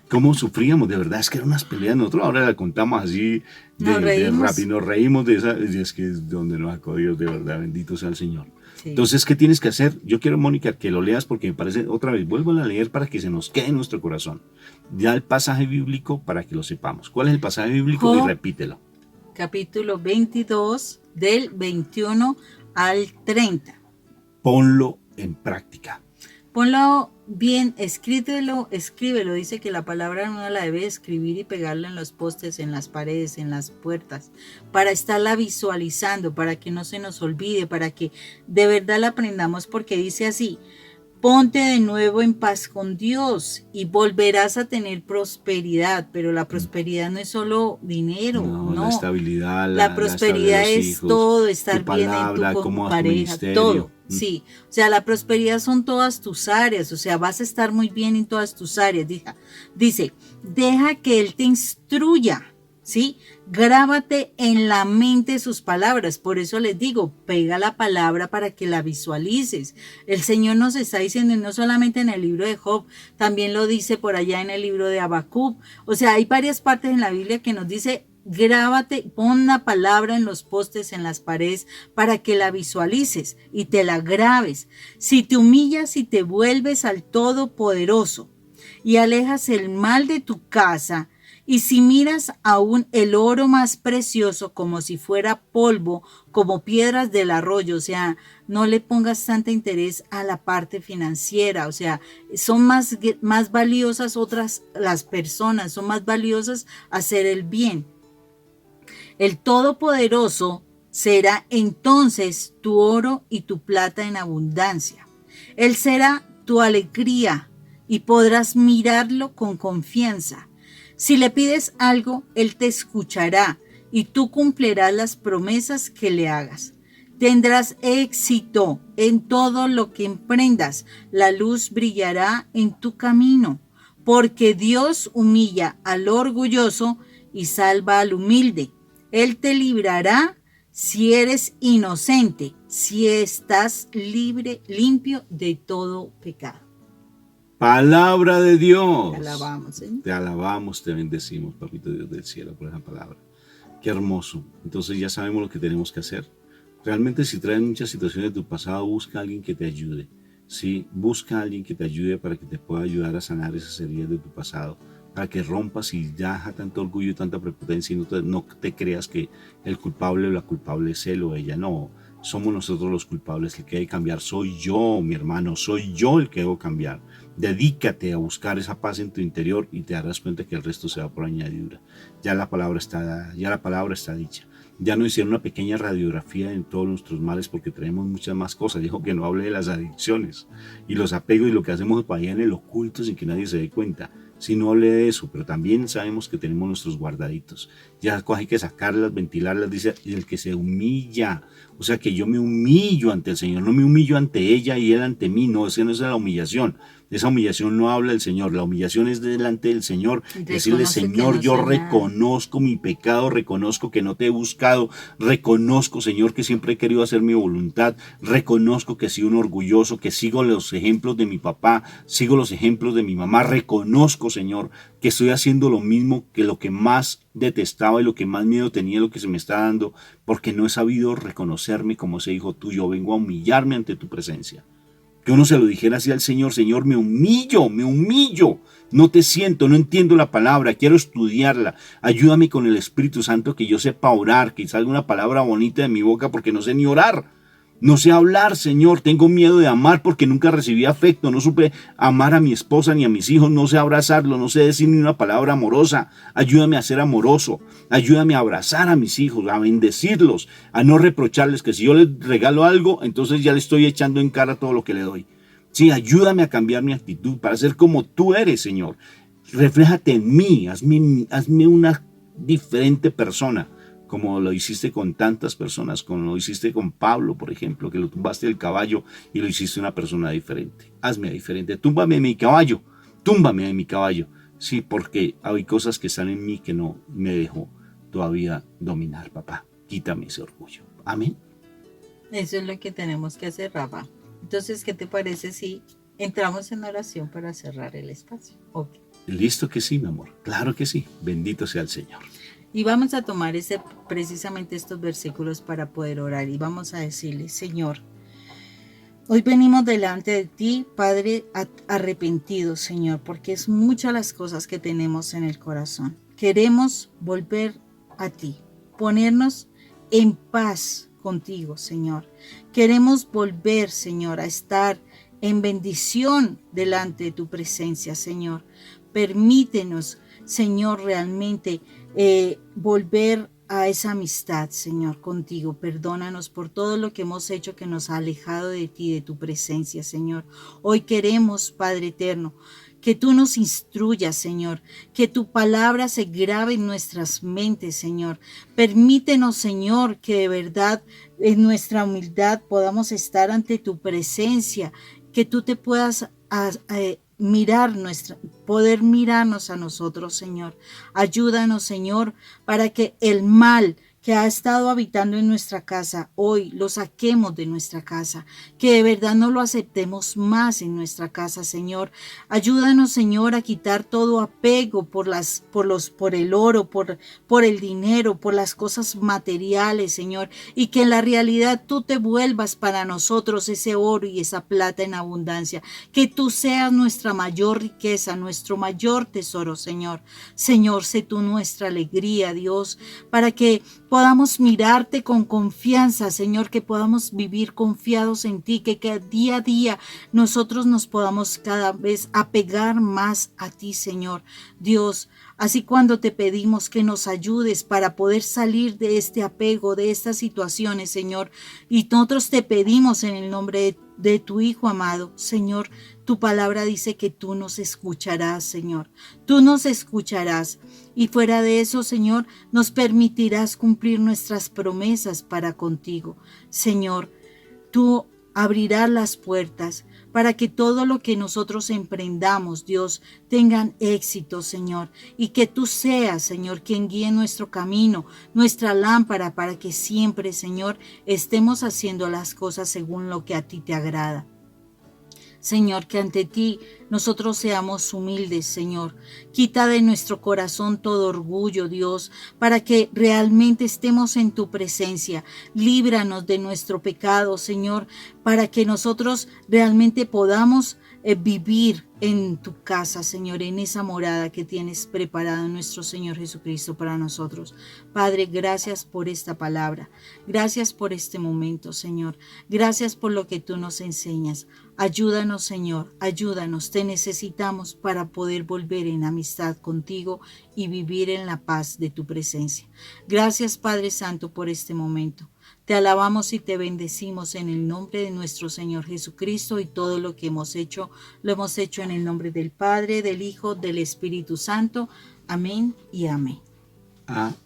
Cómo sufríamos, de verdad, es que eran unas peleas. Nosotros ahora la contamos así de rap y nos reímos de esa. Y es que es donde nos sacó Dios, de verdad, bendito sea el Señor. Sí. Entonces, ¿qué tienes que hacer? Yo quiero, Mónica, que lo leas porque me parece, otra vez, vuelvo a leer para que se nos quede en nuestro corazón. Ya el pasaje bíblico para que lo sepamos. ¿Cuál es el pasaje bíblico? Y repítelo. Capítulo 22, del 21 al 30. Ponlo en práctica. Ponlo bien, escríbelo. Dice que la palabra uno la debe escribir y pegarla en los postes, en las paredes, en las puertas, para estarla visualizando, para que no se nos olvide, para que de verdad la aprendamos, porque dice así: Ponte de nuevo en paz con Dios y volverás a tener prosperidad, pero la prosperidad no es solo dinero, No, la no. estabilidad, La prosperidad estabilidad de los es hijos, todo, estar tu bien palabra, con cómo tu vas tu pareja, ministerio. todo, sí. O sea, la prosperidad son todas tus áreas, o sea, vas a estar muy bien en todas tus áreas. Dice, deja que Él te instruya. ¿Sí? Grábate en la mente sus palabras. Por eso les digo, pega la palabra para que la visualices. El Señor nos está diciendo, y no solamente en el libro de Job, también lo dice por allá en el libro de Habacuc. O sea, hay varias partes en la Biblia que nos dice, grábate, pon la palabra en los postes, en las paredes, para que la visualices y te la grabes. Si te humillas y te vuelves al Todopoderoso y alejas el mal de tu casa, y si miras aún el oro más precioso como si fuera polvo, como piedras del arroyo, o sea, no le pongas tanto interés a la parte financiera, o sea, son más valiosas las personas, son más valiosas hacer el bien. El Todopoderoso será entonces tu oro y tu plata en abundancia. Él será tu alegría y podrás mirarlo con confianza. Si le pides algo, Él te escuchará y tú cumplirás las promesas que le hagas. Tendrás éxito en todo lo que emprendas. La luz brillará en tu camino, porque Dios humilla al orgulloso y salva al humilde. Él te librará si eres inocente, si estás limpio de todo pecado. Palabra de Dios. Te alabamos, Señor. Te alabamos, te bendecimos, papito Dios del cielo, por esa palabra. Qué hermoso. Entonces ya sabemos lo que tenemos que hacer. Realmente si traes muchas situaciones de tu pasado, busca a alguien que te ayude. Sí, busca a alguien que te ayude para que te pueda ayudar a sanar esas heridas de tu pasado, para que rompas y deja tanto orgullo y tanta prepotencia y no te creas que el culpable o la culpable es él o ella. No, somos nosotros los culpables. El que hay que cambiar soy yo, mi hermano, soy yo el que debo cambiar. Dedícate a buscar esa paz en tu interior y te darás cuenta que el resto se va por añadidura. Ya la palabra está dicha. Ya nos hicieron una pequeña radiografía de todos nuestros males porque tenemos muchas más cosas. Dijo que no hable de las adicciones y los apegos y lo que hacemos para allá en el oculto sin que nadie se dé cuenta. Si no hable de eso, pero también sabemos que tenemos nuestros guardaditos. Ya hay que sacarlas, ventilarlas, dice el que se humilla. O sea que yo me humillo ante el Señor, no me humillo ante ella y él ante mí. No, esa no es la humillación. Esa humillación no habla el Señor. La humillación es delante del Señor. Decirle, Señor, yo reconozco mi pecado, reconozco que no te he buscado, reconozco, Señor, que siempre he querido hacer mi voluntad, reconozco que soy un orgulloso, que sigo los ejemplos de mi papá, sigo los ejemplos de mi mamá, reconozco, Señor, que estoy haciendo lo mismo que lo que más detestaba y lo que más miedo tenía, lo que se me está dando, porque no he sabido reconocerme como ese hijo tuyo. Vengo a humillarme ante tu presencia. Que uno se lo dijera así al Señor, Señor, me humillo, no te siento, no entiendo la palabra, quiero estudiarla, ayúdame con el Espíritu Santo que yo sepa orar, que salga una palabra bonita de mi boca porque no sé ni orar. No sé hablar, Señor, tengo miedo de amar porque nunca recibí afecto, no supe amar a mi esposa ni a mis hijos, no sé abrazarlos, no sé decir ni una palabra amorosa. Ayúdame a ser amoroso, ayúdame a abrazar a mis hijos, a bendecirlos, a no reprocharles que si yo les regalo algo, entonces ya le estoy echando en cara todo lo que le doy. Sí, ayúdame a cambiar mi actitud para ser como tú eres, Señor. Refléjate en mí, hazme una diferente persona, como lo hiciste con tantas personas, como lo hiciste con Pablo, por ejemplo, que lo tumbaste del caballo y lo hiciste una persona diferente. Hazme diferente, túmbame de mi caballo. Sí, porque hay cosas que están en mí que no me dejo todavía dominar, papá. Quítame ese orgullo. Amén. Eso es lo que tenemos que hacer, Rafa. Entonces, ¿qué te parece si entramos en oración para cerrar el espacio? Okay. Listo que sí, mi amor. Claro que sí. Bendito sea el Señor. Y vamos a tomar precisamente estos versículos para poder orar y vamos a decirle, Señor, hoy venimos delante de ti, Padre, arrepentidos, Señor, porque es muchas las cosas que tenemos en el corazón. Queremos volver a ti, ponernos en paz contigo, Señor. Queremos volver, Señor, a estar en bendición delante de tu presencia, Señor. Permítenos, Señor, realmente volver a esa amistad, Señor, contigo. Perdónanos por todo lo que hemos hecho que nos ha alejado de ti, de tu presencia, Señor. Hoy queremos, Padre eterno, que tú nos instruyas, Señor, que tu palabra se grabe en nuestras mentes, Señor. Permítenos, Señor, que de verdad en nuestra humildad podamos estar ante tu presencia, que tú te puedas poder mirarnos a nosotros, Señor. Ayúdanos, Señor, para que el mal que ha estado habitando en nuestra casa, hoy lo saquemos de nuestra casa, que de verdad no lo aceptemos más en nuestra casa, Señor. Ayúdanos, Señor, a quitar todo apego por el oro, por el dinero, por las cosas materiales, Señor, y que en la realidad tú te vuelvas para nosotros ese oro y esa plata en abundancia, que tú seas nuestra mayor riqueza, nuestro mayor tesoro, Señor. Señor, sé tú nuestra alegría, Dios, para que podamos mirarte con confianza, Señor, que podamos vivir confiados en ti, que día a día nosotros nos podamos cada vez apegar más a ti, Señor. Dios, así cuando te pedimos que nos ayudes para poder salir de este apego, de estas situaciones, Señor, y nosotros te pedimos en el nombre de tu Hijo amado, Señor, tu palabra dice que tú nos escucharás, Señor. Tú nos escucharás y fuera de eso, Señor, nos permitirás cumplir nuestras promesas para contigo. Señor, tú abrirás las puertas para que todo lo que nosotros emprendamos, Dios, tengan éxito, Señor, y que tú seas, Señor, quien guíe nuestro camino, nuestra lámpara, para que siempre, Señor, estemos haciendo las cosas según lo que a ti te agrada. Señor, que ante ti nosotros seamos humildes, Señor. Quita de nuestro corazón todo orgullo, Dios, para que realmente estemos en tu presencia. Líbranos de nuestro pecado, Señor, para que nosotros realmente podamos vivir en tu casa, Señor, en esa morada que tienes preparada nuestro Señor Jesucristo para nosotros. Padre, gracias por esta palabra. Gracias por este momento, Señor. Gracias por lo que tú nos enseñas. Ayúdanos, Señor, ayúdanos. Te necesitamos para poder volver en amistad contigo y vivir en la paz de tu presencia. Gracias, Padre Santo, por este momento. Te alabamos y te bendecimos en el nombre de nuestro Señor Jesucristo, y todo lo que hemos hecho, lo hemos hecho en el nombre del Padre, del Hijo, del Espíritu Santo. Amén y amén. Amén.